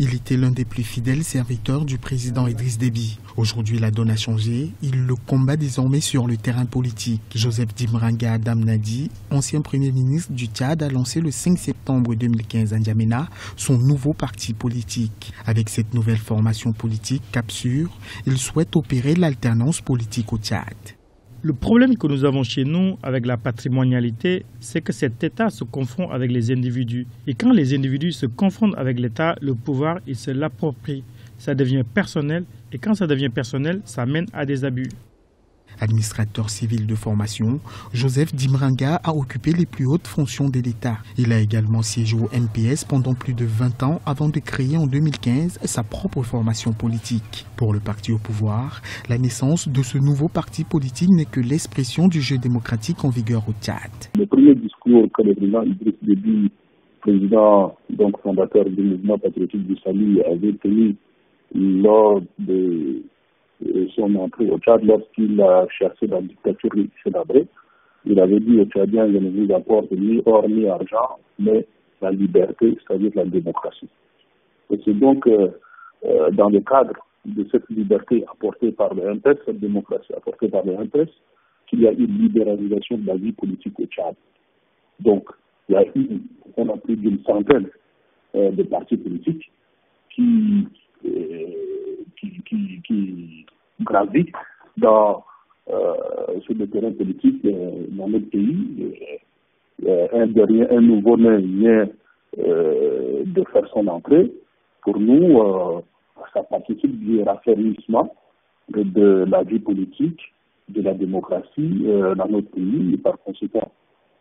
Il était l'un des plus fidèles serviteurs du président Idriss Déby. Aujourd'hui, la donne a changé. Il le combat désormais sur le terrain politique. Joseph Dimranga Damnadi, ancien premier ministre du Tchad, a lancé le 5 septembre 2015 à N'Djamena son nouveau parti politique. Avec cette nouvelle formation politique, Cap Sûr, il souhaite opérer l'alternance politique au Tchad. Le problème que nous avons chez nous avec la patrimonialité, c'est que cet État se confond avec les individus. Et quand les individus se confondent avec l'État, le pouvoir, il se l'approprie. Ça devient personnel. Et quand ça devient personnel, ça mène à des abus. Administrateur civil de formation, Joseph Dimranga a occupé les plus hautes fonctions de l'État. Il a également siégé au MPS pendant plus de 20 ans avant de créer en 2015 sa propre formation politique. Pour le parti au pouvoir, la naissance de ce nouveau parti politique n'est que l'expression du jeu démocratique en vigueur au Tchad. Le premier discours que le président Idriss Déby, président donc fondateur du mouvement patriotique du Salut, avait tenu lors de son entrée au Tchad, lorsqu'il a chassé la dictature célébrée, il avait dit aux Tchadiens: je ne vous apporte ni or ni argent, mais la liberté, c'est-à-dire la démocratie. Et c'est donc dans le cadre de cette liberté apportée par le MPS, cette démocratie apportée par le MPS, qu'il y a eu une libéralisation de la vie politique au Tchad. Donc, il y a eu, on a plus d'une centaine de partis politiques qui gravitent sur le terrain politique dans notre pays. Un nouveau-né vient de faire son entrée. Pour nous, ça participe du raffermissement de la vie politique, de la démocratie dans notre pays. Et par conséquent,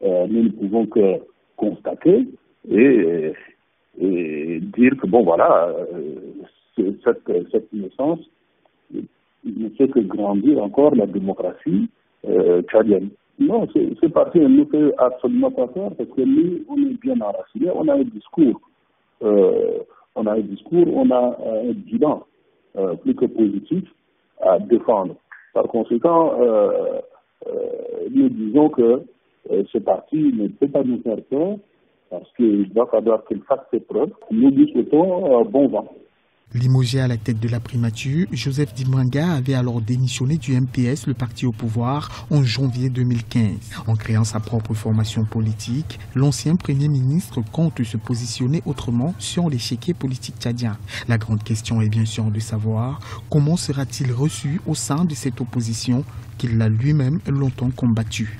nous ne pouvons que constater et dire que, bon, voilà, cette naissance ne fait que grandir encore la démocratie tchadienne. Non, ce parti ne nous fait absolument pas peur parce que nous, on est bien enracinés, on a un discours, on a un bilan plus que positif à défendre. Par conséquent, nous disons que ce parti ne peut pas nous faire peur parce qu'il va falloir qu'il fasse ses preuves. Nous lui souhaitons bon vent. Limogé à la tête de la primature, Joseph Dimranga avait alors démissionné du MPS, le parti au pouvoir, en janvier 2015. En créant sa propre formation politique, l'ancien Premier ministre compte se positionner autrement sur l'échiquier politique tchadien. La grande question est bien sûr de savoir comment sera-t-il reçu au sein de cette opposition qu'il a lui-même longtemps combattue.